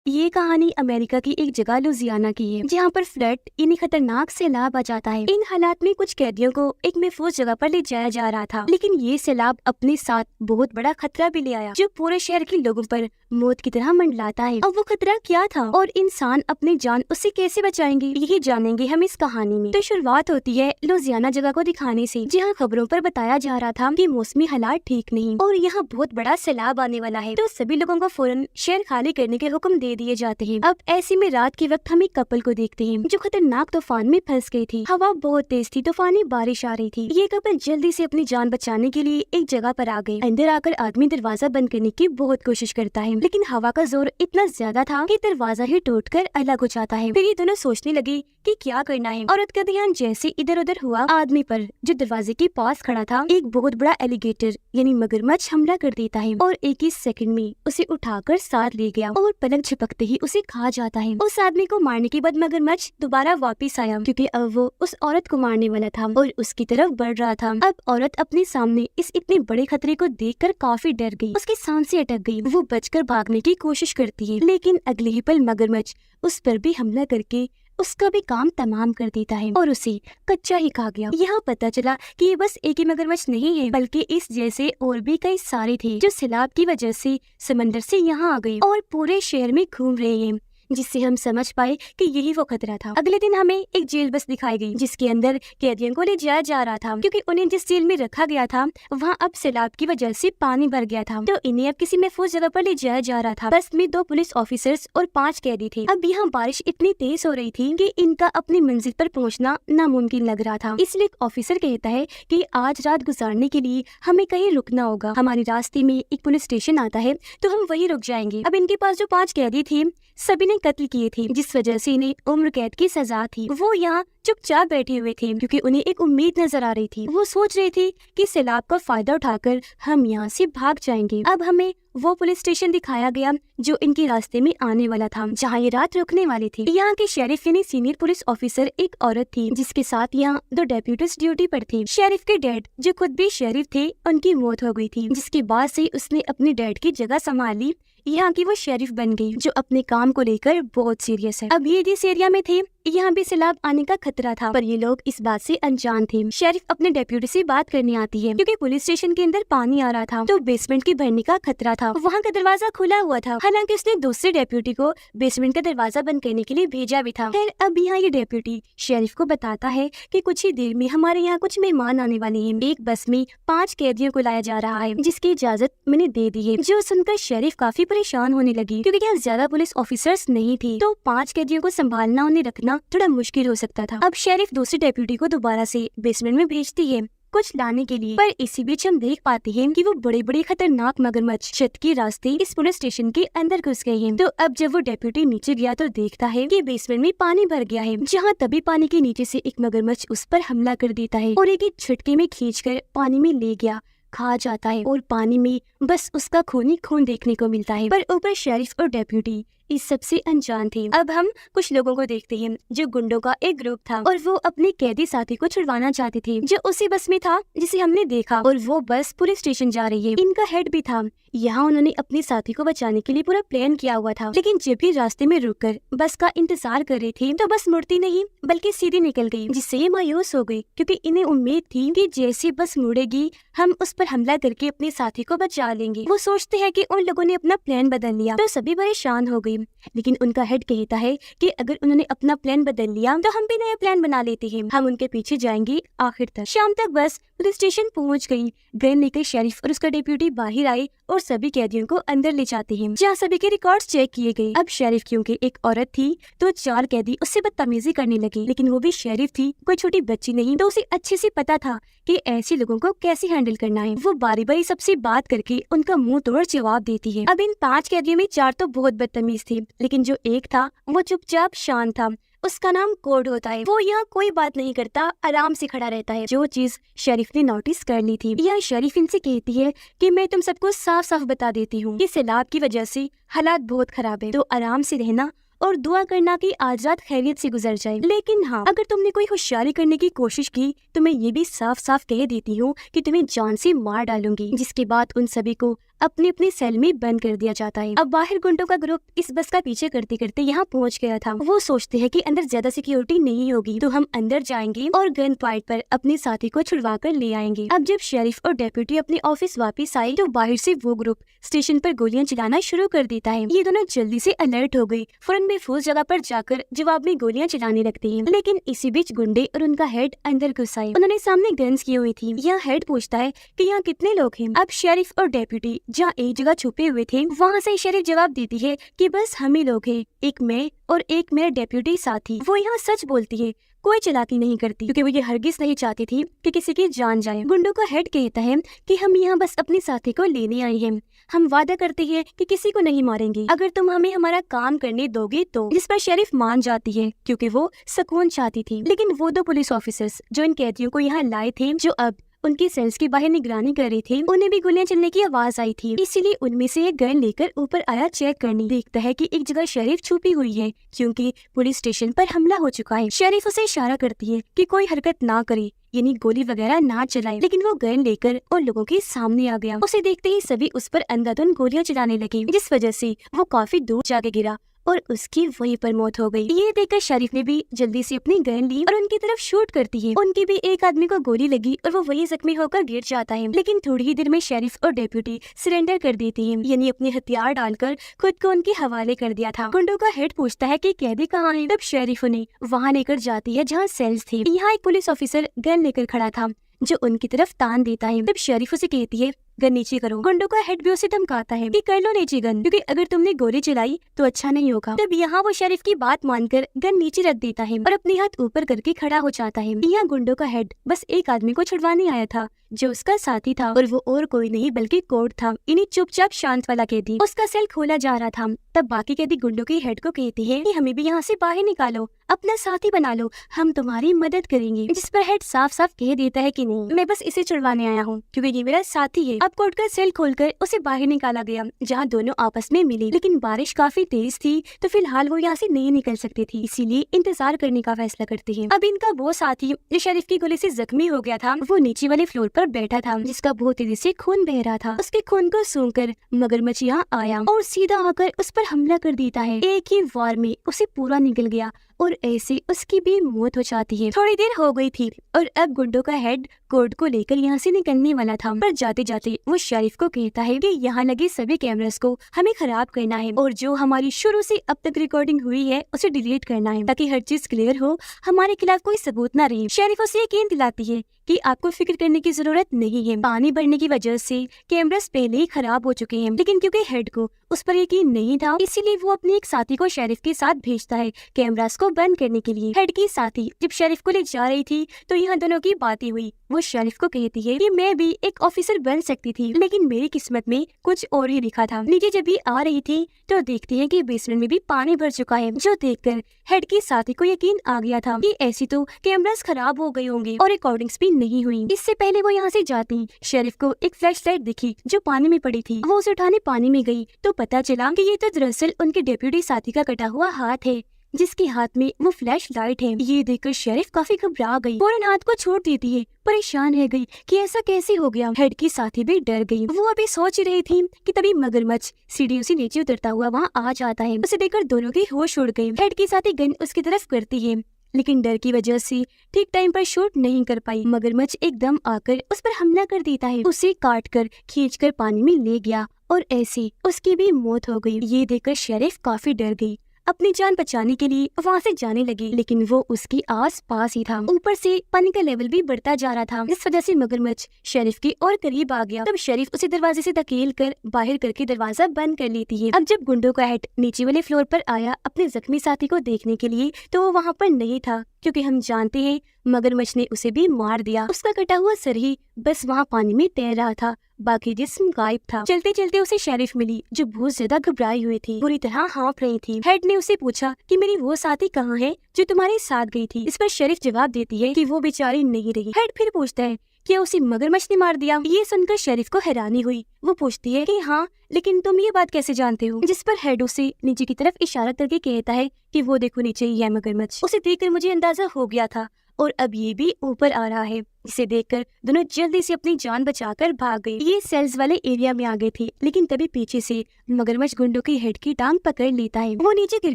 ये कहानी अमेरिका की एक जगह लुजियाना की है, जहाँ पर फ्लड यानी खतरनाक सैलाब आ जाता है। इन हालात में कुछ कैदियों को एक महफूज जगह पर ले जाया जा रहा था, लेकिन ये सैलाब अपने साथ बहुत बड़ा खतरा भी ले आया, जो पूरे शहर के लोगों पर मौत की तरह मंडलाता है। अब वो खतरा क्या था और इंसान अपनी जान उससे कैसे बचाएंगे, यही जानेंगे हम इस कहानी में। तो शुरुआत होती है लुजियाना जगह को दिखाने से, जहाँ खबरों पर बताया जा रहा था कि मौसमी हालात ठीक नहीं और यहाँ बहुत बड़ा सैलाब आने वाला है। तो सभी लोगों को फौरन शहर खाली करने के हुक्म दे दिए जाते हैं। अब ऐसे में रात के वक्त हम एक कपल को देखते हैं जो खतरनाक तूफान में फंस गई थी। हवा बहुत तेज थी, तूफानी बारिश आ रही थी। ये कपल जल्दी से अपनी जान बचाने के लिए एक जगह पर आ गए। अंदर आकर आदमी दरवाजा बंद करने की बहुत कोशिश करता है, लेकिन हवा का जोर इतना ज्यादा था कि दरवाजा ही टूटकर अलग हो जाता है। फिर ये दोनों सोचने लगे कि क्या करना है। औरत का ध्यान जैसे इधर उधर हुआ, आदमी पर जो दरवाजे के पास खड़ा था एक बहुत बड़ा एलिगेटर यानी मगरमच्छ हमला कर देता है और एक ही सेकंड में उसे उठाकर साथ ले गया और पलक झपकते ही उसे खा जाता है। उस आदमी को मारने के बाद मगरमच्छ दोबारा वापस आया, क्योंकि अब वो उस औरत को मारने वाला था और उसकी तरफ बढ़ रहा था। अब औरत अपने सामने इस इतने बड़े खतरे को देखकर काफी डर गई। उसकी सांसें अटक गई। वो बचकर भागने की कोशिश करती है, लेकिन अगले ही पल मगरमच्छ उस पर भी हमला करके उसका भी काम तमाम कर देता है और उसे कच्चा ही खा गया। यहाँ पता चला कि ये बस एक ही मगरमच्छ नहीं है, बल्कि इस जैसे और भी कई सारे थे जो सैलाब की वजह से समंदर से यहाँ आ गए और पूरे शहर में घूम रहे हैं, जिससे हम समझ पाए कि यही वो खतरा था। अगले दिन हमें एक जेल बस दिखाई गई, जिसके अंदर कैदियों को ले जाया जा रहा था, क्योंकि उन्हें जिस जेल में रखा गया था वहाँ अब सैलाब की वजह से पानी भर गया था। तो इन्हें अब किसी महफूज जगह पर ले जाया जा रहा था। बस में 2 पुलिस ऑफिसर्स और 5 कैदी थे। अब यहाँ बारिश इतनी तेज हो रही थी कि इनका अपनी मंजिल पर पहुँचना नामुमकिन लग रहा था। इसलिए एक ऑफिसर कहता है कि आज रात गुजारने के लिए हमें कहीं रुकना होगा। हमारे रास्ते में एक पुलिस स्टेशन आता है, तो हम वही रुक जाएंगे। अब इनके पास जो 5 कैदी थे सभी ने कत्ल किए थे, जिस वजह से इन्हें उम्र कैद की सजा थी। वो यहाँ चुपचाप बैठे हुए थे, क्योंकि उन्हें एक उम्मीद नजर आ रही थी। वो सोच रहे थे कि सैलाब का फायदा उठाकर हम यहाँ से भाग जाएंगे। अब हमें वो पुलिस स्टेशन दिखाया गया जो इनके रास्ते में आने वाला था, जहाँ ये रात रुकने वाली थी। यहाँ के शेरिफ यानी सीनियर पुलिस ऑफिसर एक औरत थी, जिसके साथ यहाँ 2 डेप्यूटीज ड्यूटी पर थे। शेरिफ के डैड जो खुद भी शेरिफ थे, उनकी मौत हो गई थी, जिसके बाद से उसने अपने डैड की जगह संभाली। यहाँ की वो शेरिफ बन गई, जो अपने काम को लेकर बहुत सीरियस है। अब ये जिस एरिया में थे यहाँ भी सैलाब आने का खतरा था, पर ये लोग इस बात से अनजान थे। शेरिफ अपने डेप्यूटी से बात करने आती है, क्योंकि पुलिस स्टेशन के अंदर पानी आ रहा था, तो बेसमेंट के भरने का खतरा था। वहाँ का दरवाजा खुला हुआ था, हालांकि उसने दूसरे डेप्यूटी को बेसमेंट का दरवाजा बंद करने के लिए भेजा भी था। फिर अब यहाँ ये डेप्यूटी शेरिफ को बताता है कि कुछ ही देर में हमारे यहाँ कुछ मेहमान आने वाले हैं। एक बस में 5 कैदियों को लाया जा रहा है, जिसकी इजाजत मैंने दे दी है। जो सुनकर शेरिफ काफी परेशान होने लगी, क्योंकि यहाँ ज्यादा पुलिस ऑफिसर्स नहीं थी, तो 5 कैदियों को संभालना उन्हें रखना थोड़ा मुश्किल हो सकता था। अब शेरिफ दूसरे डेप्यूटी को दोबारा से बेसमेंट में भेजती है कुछ लाने के लिए, पर इसी बीच हम देख पाते हैं कि वो बड़े बड़े खतरनाक मगरमच्छ छत के रास्ते इस पुलिस स्टेशन के अंदर घुस गए हैं। तो अब जब वो डेप्यूटी नीचे गया तो देखता है कि बेसमेंट में पानी भर गया है, जहाँ तभी पानी के नीचे से एक मगरमच्छ उस पर हमला कर देता है और एक झटके में खींचकर पानी में ले गया, खा जाता है और पानी में बस उसका खून ही खून देखने को मिलता है। पर ऊपर शेरिफ और डेप्यूटी इस सबसे अनजान थे। अब हम कुछ लोगों को देखते हैं जो गुंडों का एक ग्रुप था और वो अपने कैदी साथी को छुड़वाना चाहते थे, जो उसी बस में था जिसे हमने देखा, और वो बस पुलिस स्टेशन जा रही है। इनका हेड भी था। यहाँ उन्होंने अपने साथी को बचाने के लिए पूरा प्लान किया हुआ था, लेकिन जब भी रास्ते में रुककर बस का इंतजार कर रही थी तो बस मुड़ती नहीं बल्कि सीधी निकल गई, जिससे ये मायूस हो गई, क्योंकि इन्हें उम्मीद थी कि जैसे बस मुड़ेगी हम उस पर हमला करके अपने साथी को बचा लेंगे। वो सोचते हैं कि उन लोगों ने अपना प्लान बदल लिया, तो सभी परेशान हो गई। लेकिन उनका हेड कहता है कि अगर उन्होंने अपना प्लान बदल लिया तो हम भी नया प्लान बना लेते हैं, हम उनके पीछे जाएंगे आखिर तक। शाम तक बस पुलिस स्टेशन पहुंच गई। गन लेकर शेरिफ और उसका डेप्यूटी बाहर आए और सभी कैदियों को अंदर ले जाते हैं, जहाँ सभी के रिकॉर्ड्स चेक किए गए। अब शेरिफ क्योंकि एक औरत थी तो 4 कैदी उससे बदतमीजी करने लगे, लेकिन वो भी शेरिफ थी, कोई छोटी बच्ची नहीं, तो उसे अच्छे से पता था कि ऐसे लोगों को कैसे हैंडल करना है। वो बारी बारी सबसे बात करके उनका मुंह तोड़ जवाब देती है। अब इन 5 कैदियों में 4 तो बहुत बदतमीज थे, लेकिन जो एक था वो चुपचाप शांत था। उसका नाम कोड होता है। वो यहाँ कोई बात नहीं करता, आराम से खड़ा रहता है, जो चीज शेरिफ ने नोटिस कर ली थी। यह शेरिफ इनसे कहती है कि मैं तुम सबको साफ साफ बता देती हूँ कि सैलाब की वजह से हालात बहुत खराब है, तो आराम से रहना और दुआ करना कि आज रात खैरियत से गुजर जाए। लेकिन हाँ, अगर तुमने कोई होशियारी करने की कोशिश की तो मैं ये भी साफ साफ कह देती हूँ कि तुम्हें जान से मार डालूंगी। जिसके बाद उन सभी को अपने अपने सेल में बंद कर दिया जाता है। अब बाहर गुंडों का ग्रुप इस बस का पीछे करते करते यहाँ पहुँच गया था। वो सोचते हैं कि अंदर ज्यादा सिक्योरिटी नहीं होगी तो हम अंदर जाएंगे और गन पॉइंट पर अपने साथी को छुड़वा कर ले आएंगे। अब जब शेरिफ और डेप्यूटी अपने ऑफिस वापस आए तो बाहर से वो ग्रुप स्टेशन पर गोलियां चलाना शुरू कर देता है। ये दोनों जल्दी से अलर्ट हो गए, फौरन बेफोज जगह पर जाकर जवाब में गोलियां चलाने लगते हैं। लेकिन इसी बीच गुंडे और उनका हेड अंदर घुस आए। उन्होंने सामने गन्स की हुई थी। यहाँ हेड पूछता है कि यहाँ कितने लोग हैं। अब शेरिफ और डेप्यूटी जहाँ एक जगह छुपे हुए थे वहाँ से शेरिफ जवाब देती है कि बस हम ही लोग हैं, एक मैं और एक मेरा डेप्यूटी साथी। वो यहाँ सच बोलती है, कोई चालाकी नहीं करती, क्योंकि वो ये हरगिज नहीं चाहती थी कि किसी की जान जाए। गुंडों का हेड कहता है कि हम यहाँ बस अपने साथी को लेने आए हैं, हम वादा करते हैं कि किसी को नहीं मारेंगे अगर तुम हमें हमारा काम करने दोगे तो। जिस पर शेरिफ मान जाती है क्योंकि वो सुकून चाहती थी। लेकिन वो दो पुलिस ऑफिसर्स जो इन कैदियों को यहाँ लाए थे, जो अब उनकी सेल्स के बाहर निगरानी कर रहे थे, उन्हें भी गोलियां चलने की आवाज आई थी। इसीलिए उनमें से एक गन लेकर ऊपर आया चेक करने। देखता है कि एक जगह शेरिफ छुपी हुई है क्योंकि पुलिस स्टेशन पर हमला हो चुका है। शेरिफ उसे इशारा करती है कि कोई हरकत ना करे, यानी गोली वगैरह ना चलाए। लेकिन वो गन लेकर और लोगों के सामने आ गया। उसे देखते ही सभी उस पर अंधाधुंध गोलियां चलाने लगे, जिस वजह से वो काफी दूर जाके गिरा और उसकी वहीं पर मौत हो गई। ये देखकर शरीफ ने भी जल्दी से अपनी गन ली और उनकी तरफ शूट करती है। उनके भी एक आदमी को गोली लगी और वो वहीं जख्मी होकर गिर जाता है। लेकिन थोड़ी ही देर में शरीफ और डेप्यूटी सरेंडर कर देती है, यानी अपने हथियार डालकर खुद को उनके हवाले कर दिया था। गुंडों का हेड पूछता है कि कैदी कहाँ है। तब शरीफ उन्हें वहाँ लेकर जाती है जहाँ सेल्स थे। यहाँ एक पुलिस ऑफिसर गन लेकर खड़ा था जो उनकी तरफ तान देता है। तब शरीफ उसे कहती है गन नीचे करो। गुंडों का हेड भी उसे धमकाता है कि कर लो नीचे गन, क्योंकि अगर तुमने गोली चलाई तो अच्छा नहीं होगा। तब यहाँ वो शरीफ की बात मानकर गन नीचे रख देता है और अपने हाथ ऊपर करके खड़ा हो जाता है। यहाँ गुंडों का हेड बस एक आदमी को छुड़वाने आया था जो उसका साथी था, और वो और कोई नहीं बल्कि कोर्ट था, इन्हीं चुपचाप शांत वाला कैदी। उसका सेल खोला जा रहा था। तब बाकी कैदी गुंडों के हेड को कहते हैं कि हमें भी यहाँ से बाहर निकालो, अपना साथी बना लो, हम तुम्हारी मदद करेंगे। जिस पर हेड साफ साफ कह देता है कि नहीं, मैं बस इसे छुड़वाने आया हूँ क्योंकि ये मेरा साथी है। अब कोर्ट का सेल खोलकर उसे बाहर निकाला गया जहाँ दोनों आपस में मिले। लेकिन बारिश काफी तेज थी तो फिलहाल वो यहाँ से नहीं निकल सकती थी, इसीलिए इंतजार करने का फैसला करते हैं। अब इनका वो साथी जो शरीफ की गोली से जख्मी हो गया था, वो नीचे वाले फ्लोर पर बैठा था जिसका बहुत तेजी से खून बह रहा था। उसके खून को सूंघकर मगरमच्छ यहाँ आया और सीधा आकर उस पर हमला कर देता है। एक ही वार में उसे पूरा निकल गया और ऐसे उसकी भी मौत हो जाती है। थोड़ी देर हो गई थी और अब गुंडों का हेड कोर्ट को लेकर यहाँ से निकलने वाला था, पर जाते जाते वो शरीफ को कहता है कि यहाँ लगे सभी कैमरास को हमें खराब करना है और जो हमारी शुरू से अब तक रिकॉर्डिंग हुई है उसे डिलीट करना है ताकि हर चीज क्लियर हो, हमारे खिलाफ कोई सबूत न रहे। शरीफ उसे यकीन दिलाती है कि आपको फिक्र करने की जरूरत नहीं है, पानी भरने की वजह से कैमरास पहले ही खराब हो चुके हैं। लेकिन क्योंकि हेड को उस पर यकीन नहीं था, इसीलिए वो अपने एक साथी को शरीफ के साथ भेजता है कैमरास को बंद करने के लिए। हेड की साथी जब शरीफ को ले जा रही थी तो यहाँ दोनों की बातें हुई। वो शरीफ को कहती है कि मैं भी एक ऑफिसर बन सकती थी, लेकिन मेरी किस्मत में कुछ और ही लिखा था। नीचे जब भी आ रही थी तो देखती है कि बेसमेंट में भी पानी भर चुका है, जो देखकर हेड की साथी को यकीन आ गया था कि ऐसी तो कैमरास खराब हो गए होंगे और रिकॉर्डिंग्स भी नहीं हुई। इससे पहले वो यहाँ से जाती शरीफ को एक फ्लैशलाइट दिखी जो पानी में पड़ी थी। वो उसे उठाने पानी में गई तो पता चला कि ये तो दरअसल उनके डेप्यूटी साथी का कटा हुआ हाथ है जिसके हाथ में वो फ्लैश लाइट है। ये देखकर शरीफ काफी घबरा गई, फौरन हाथ को छोड़ देती है, परेशान रह गई कि ऐसा कैसे हो गया। हेड की साथी भी डर गई। वो अभी सोच रही थी कि तभी मगरमच्छ सीढ़ियों से नीचे उतरता हुआ वहाँ आ जाता है। उसे देखकर दोनों के होश उड़ गए। हेड की साथी गन उसकी तरफ करती है, लेकिन डर की वजह से ठीक टाइम पर शूट नहीं कर पाई। मगरमच्छ एकदम आकर उस पर हमला कर देता है, उसे काट कर खींच कर पानी में ले गया और ऐसे उसकी भी मौत हो गई। ये देखकर शरीफ काफी डर गई, अपनी जान बचाने के लिए वहाँ से जाने लगी, लेकिन वो उसके आस पास ही था। ऊपर से पानी का लेवल भी बढ़ता जा रहा था, जिस वजह से मगरमच्छ शरीफ के और करीब आ गया। तब शरीफ उसे दरवाजे से धकेल कर बाहर करके दरवाजा बंद कर लेती है। अब जब गुंडों का हेड नीचे वाले फ्लोर पर आया अपने जख्मी साथी को देखने के लिए तो वो वहाँ पर नहीं था, क्योंकि हम जानते हैं मगरमच्छ ने उसे भी मार दिया। उसका कटा हुआ सर ही बस वहाँ पानी में तैर रहा था, बाकी जिस्म गायब था। चलते चलते उसे शरीफ मिली जो बहुत ज्यादा घबराई हुई थी, पूरी तरह हाँफ रही थी। हेड ने उसे पूछा कि मेरी वो साथी कहाँ है जो तुम्हारे साथ गई थी। इस पर शरीफ जवाब देती है कि वो बेचारी नहीं रही। हेड फिर पूछता है क्या उसे मगरमच्छ ने मार दिया। ये सुनकर शरीफ को हैरानी हुई। वो पूछती है कि हाँ, लेकिन तुम ये बात कैसे जानते हो। जिस पर हेड उसे नीचे की तरफ इशारा करके कहता है कि वो देखो नीचे ही है मगरमच्छ। उसे देखकर मुझे अंदाजा हो गया था, और अब ये भी ऊपर आ रहा है। इसे देखकर दोनों जल्दी से अपनी जान बचाकर भाग गए। ये सेल्स वाले एरिया में आ गए थे, लेकिन तभी पीछे से मगरमच्छ गुंडों की हेड की टांग पकड़ लेता है। वो नीचे गिर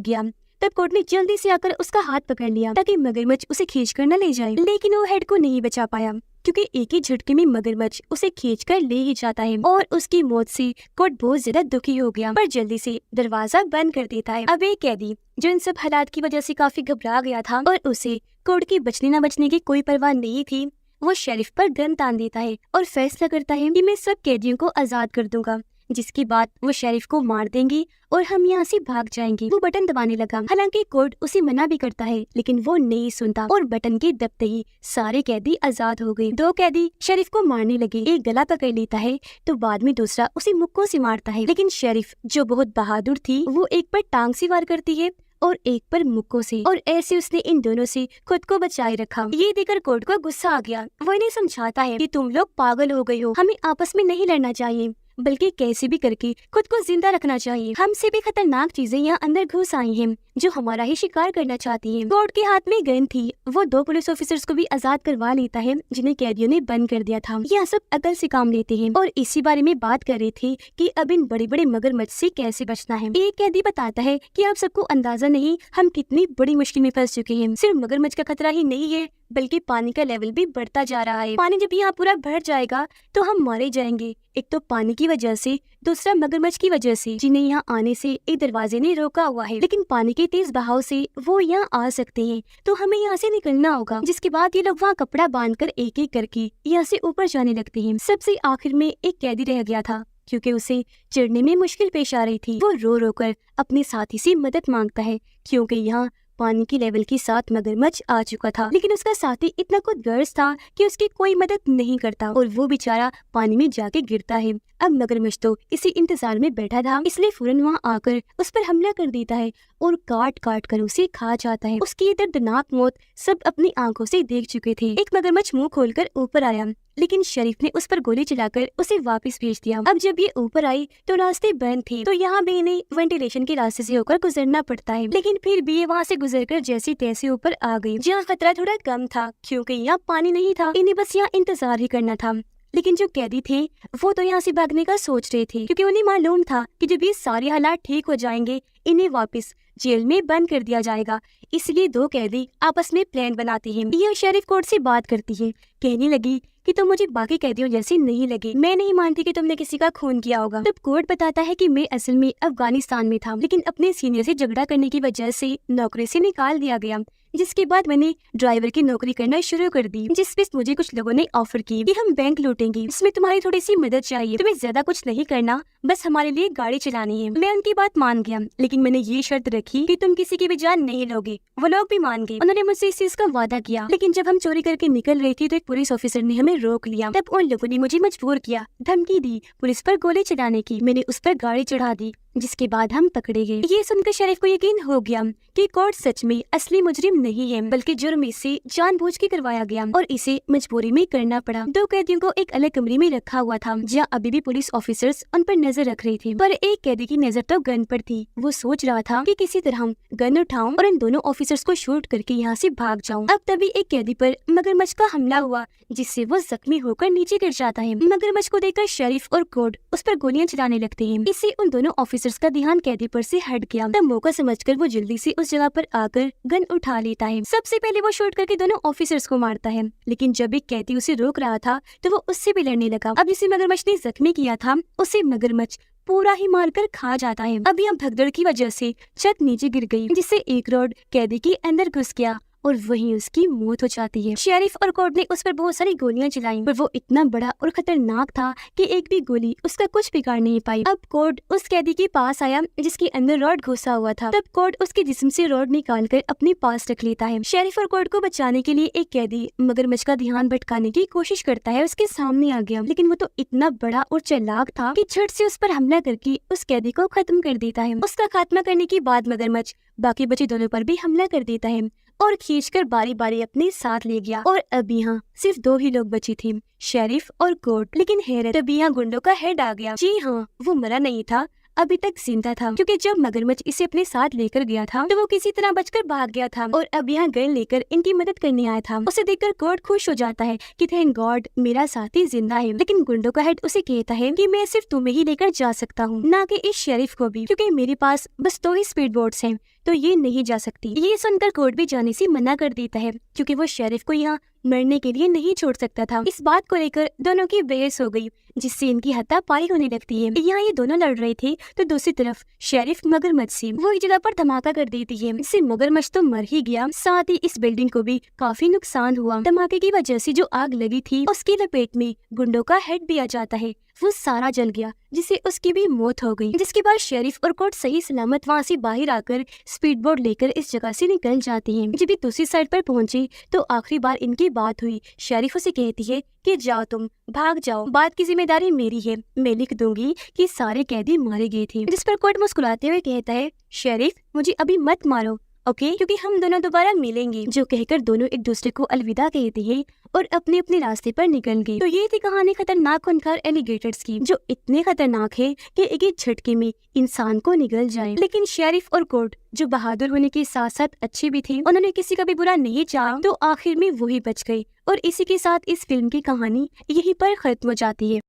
गया। तब कोर्ट ने जल्दी से आकर उसका हाथ पकड़ लिया ताकि मगरमच्छ उसे खींचकर न ले जाए, लेकिन वो हेड को नहीं बचा पाया क्योंकि एक ही झटके में मगरमच्छ उसे खींचकर ले ही जाता है और उसकी मौत से कोर्ट बहुत ज्यादा दुखी हो गया, पर जल्दी से दरवाजा बंद कर देता है। अब एक कैदी जो इन सब हालात की वजह से काफी घबरा गया था और उसे कोर्ट की बचने न बचने की कोई परवाह नहीं थी, वो शेरिफ पर गन तान देता है और फैसला करता है कि मैं सब कैदियों को आजाद कर दूंगा, जिसके बाद वो शेरिफ को मार देंगी और हम यहाँ से भाग जाएंगे। वो बटन दबाने लगा, हालांकि कोर्ट उसे मना भी करता है, लेकिन वो नहीं सुनता और बटन के दबते ही सारे कैदी आजाद हो गए। दो कैदी शेरिफ को मारने लगे, एक गला पकड़ लेता है तो बाद में दूसरा उसे मुक्कों से मारता है, लेकिन शेरिफ जो बहुत बहादुर थी वो एक पर टांग से वार करती है और एक पर मुक्कों से, और ऐसे उसने इन दोनों से खुद को बचाए रखा। ये देखकर कोर्ट को गुस्सा आ गया। वो इन्हें समझाता है कि तुम लोग पागल हो गए हो, हमें आपस में नहीं लड़ना चाहिए बल्कि कैसे भी करके खुद को जिंदा रखना चाहिए। हमसे भी खतरनाक चीजें यहाँ अंदर घुस आई हैं जो हमारा ही शिकार करना चाहती हैं। कोर्ट के हाथ में गन थी, वो दो पुलिस ऑफिसर्स को भी आजाद करवा लेता है जिन्हें कैदियों ने बंद कर दिया था। यह सब अकल से काम लेते हैं और इसी बारे में बात कर रहे थे कि अब इन बड़े बड़े मगरमच्छ से कैसे बचना है। एक कैदी बताता है कि आप सबको अंदाजा नहीं हम कितनी बड़ी मुश्किल में फंस चुके हैं। सिर्फ मगरमच्छ का खतरा ही नहीं है बल्कि पानी का लेवल भी बढ़ता जा रहा है। पानी जब यहाँ पूरा भर जाएगा तो हम मारे जाएंगे, एक तो पानी की वजह से, दूसरा मगरमच्छ की वजह से जिन्हें यहाँ आने से एक दरवाजे ने रोका हुआ है, लेकिन पानी के तेज बहाव से वो यहाँ आ सकते हैं तो हमें यहाँ से निकलना होगा। जिसके बाद ये लोग वहाँ कपड़ा बांधकर एक एक करके यहाँ से ऊपर जाने लगते हैं। सबसे आखिर में एक कैदी रह गया था क्योंकि उसे चढ़ने में मुश्किल पेश आ रही थी। वो रो रो कर अपने साथी से मदद मांगता है क्योंकि यहाँ पानी की लेवल के साथ मगरमच्छ आ चुका था, लेकिन उसका साथी इतना खुदगर्ज था कि उसकी कोई मदद नहीं करता और वो बेचारा पानी में जाके गिरता है। अब मगरमच्छ तो इसी इंतजार में बैठा था, इसलिए फौरन वहाँ आकर उस पर हमला कर देता है और काट काट कर उसे खा जाता है। उसकी ये दर्दनाक मौत सब अपनी आंखों से देख चुके थे। एक मगरमच्छ मुंह खोलकर ऊपर आया, लेकिन शरीफ ने उस पर गोली चलाकर उसे वापस भेज दिया। अब जब ये ऊपर आई तो रास्ते बंद थे, तो यहाँ भी इन्हें वेंटिलेशन के रास्ते से होकर गुजरना पड़ता है, लेकिन फिर भी ये वहाँ से गुजरकर जैसे तैसे ऊपर आ गई, जहाँ खतरा थोड़ा कम था क्योंकि यहाँ पानी नहीं था। इन्हें बस यहाँ इंतजार ही करना था, लेकिन जो कैदी थे वो तो यहाँ से भागने का सोच रहे थे क्योंकि उन्हें मालूम था कि जब ये सारे हालात ठीक हो जाएंगे इन्हें वापस जेल में बंद कर दिया जाएगा। इसलिए दो कैदी आपस में प्लान बनाते हैं। यह शेरिफ कोर्ट से बात करती है, कहने लगी कि तुम मुझे बाकी कैदियों जैसी नहीं लगे, मैं नहीं मानती कि तुमने किसी का खून किया होगा। तब कोर्ट बताता है कि मैं असल में अफगानिस्तान में था, लेकिन अपने सीनियर से झगड़ा करने की वजह से नौकरी से निकाल दिया गया, जिसके बाद मैंने ड्राइवर की नौकरी करना शुरू कर दी, जिस पे मुझे कुछ लोगों ने ऑफर की कि हम बैंक लूटेंगे, इसमें तुम्हारी थोड़ी सी मदद चाहिए, तुम्हें ज्यादा कुछ नहीं करना, बस हमारे लिए गाड़ी चलानी है। मैं उनकी बात मान गया, लेकिन मैंने ये शर्त रखी कि तुम किसी की भी जान नहीं लोगे। वो लोग भी मान गए, उन्होंने मुझसे इस चीज का वादा किया। लेकिन जब हम चोरी करके निकल रही थी तो एक पुलिस ऑफिसर ने हमें रोक लिया। तब उन लोगों ने मुझे मजबूर किया, धमकी दी, पुलिस पर गोली चलाने की। मैंने उस पर गाड़ी चढ़ा दी, जिसके बाद हम पकड़े गए। ये सुनकर शरीफ को यकीन हो गया कि कोर्ट सच में असली मुजरिम नहीं है, बल्कि जुर्म इससे जानबूझ के करवाया गया और इसे मजबूरी में करना पड़ा। दो कैदियों को एक अलग कमरे में रखा हुआ था, जहाँ अभी भी पुलिस ऑफिसर्स उन पर नजर रख रहे थे, पर एक कैदी की नजर तो गन पर थी। वो सोच रहा था कि किसी तरह गन उठाऊं और इन दोनों ऑफिसर्स को शूट करके यहाँ से भाग जाऊं। अब तभी एक कैदी पर मगरमच्छ का हमला हुआ, जिससे वो जख्मी होकर नीचे गिर जाता है। मगरमच्छ को देखकर शरीफ और कोर्ट उस पर गोलियां चलाने लगते हैं। इससे उन दोनों ऑफिसर्स का ध्यान कैदी पर से हट गया। तब मौका समझकर वो जल्दी से उस जगह पर आकर गन उठा लेता है। सबसे पहले वो शूट करके दोनों ऑफिसर्स को मारता है, लेकिन जब एक कैदी उसे रोक रहा था तो वो उससे भी लड़ने लगा। अब जिसे मगरमच्छ ने जख्मी किया था उसे मगरमच्छ पूरा ही मारकर खा जाता है। अब यह भगदड़ की वजह से छत नीचे गिर गई, जिससे एक रॉड कैदी के अंदर घुस गया और वहीं उसकी मौत हो जाती है। शेरिफ और कोर्ट ने उस पर बहुत सारी गोलियां चलाई, पर वो इतना बड़ा और खतरनाक था कि एक भी गोली उसका कुछ बिगाड़ नहीं पाई। अब कोर्ट उस कैदी के पास आया जिसके अंदर रॉड घुसा हुआ था। तब कोर्ट उसके जिस्म से रॉड निकालकर अपने पास रख लेता है। शेरिफ और कोर्ट को बचाने के लिए एक कैदी मगरमच्छ का ध्यान भटकाने की कोशिश करता है, उसके सामने आ गया, लेकिन वो तो इतना बड़ा और चालाक था कि झट से उस पर हमला करके उस कैदी को खत्म कर देता है। उसका खात्मा करने के बाद मगरमच्छ बाकी बचे दोनों पर भी हमला कर देता है और खींचकर बारी बारी अपने साथ ले गया। और अब यहाँ सिर्फ दो ही लोग बचे थे, शेरिफ और कोर्ट। लेकिन हैरत, तभी यहाँ गुंडों का हेड आ गया। जी हाँ, वो मरा नहीं था, अभी तक जिंदा था, क्योंकि जब मगरमच्छ इसे अपने साथ लेकर गया था तो वो किसी तरह बचकर भाग गया था और अब यहाँ गन लेकर इनकी मदद करने आया था। उसे देखकर कोर्ट खुश हो जाता है कि थैंक गॉड मेरा साथी जिंदा है। लेकिन गुंडों का हेड उसे कहता है कि मैं सिर्फ तुम्हें ही लेकर जा सकता हूँ, ना कि इस शेरिफ को भी, क्योंकि मेरे पास बस 2 ही स्पीड बोट्स हैं, तो ये नहीं जा सकती। ये सुनकर कोर्ट भी जाने से मना कर देता है, क्योंकि वो शेरिफ को यहाँ मरने के लिए नहीं छोड़ सकता था। इस बात को लेकर दोनों की बहस हो गई, जिससे इनकी हाथापाई होने लगती है। यहाँ ये दोनों लड़ रहे थे तो दूसरी तरफ शेरिफ मगरमच्छ से वो एक जगह पर धमाका कर देती है। इससे मगरमच्छ तो मर ही गया, साथ ही इस बिल्डिंग को भी काफी नुकसान हुआ। धमाके की वजह से जो आग लगी थी उसकी लपेट में गुंडों का हेड भी आ जाता है, वो सारा जल गया, जिससे उसकी भी मौत हो गई। जिसके बाद शेरिफ और कोर्ट सही सलामत वहाँ से बाहर आकर स्पीड बोट लेकर इस जगह से निकल जाती हैं। जब ये दूसरी साइड पर पहुंची तो आखिरी बार इनकी बात हुई। शेरिफ उसे कहती है कि जाओ, तुम भाग जाओ, बात की जिम्मेदारी मेरी है, मैं लिख दूंगी कि सारे कैदी मारे गए थे। जिस पर कोर्ट मुस्कुराते हुए कहता है, शेरिफ मुझे अभी मत मारो, ओके, क्योंकि हम दोनों दोबारा मिलेंगे। जो कहकर दोनों एक दूसरे को अलविदा कहते हैं और अपने अपने रास्ते पर निकल गए। तो ये थी कहानी खतरनाक खूंखार एलिगेटर्स की, जो इतने खतरनाक है कि एक ही झटके में इंसान को निगल जाए। लेकिन शेरिफ और कोर्ट जो बहादुर होने के साथ साथ अच्छे भी थे, उन्होंने किसी का भी बुरा नहीं चाहा, तो आखिर में वही बच गए। और इसी के साथ इस फिल्म की कहानी यहीं पर खत्म हो जाती है।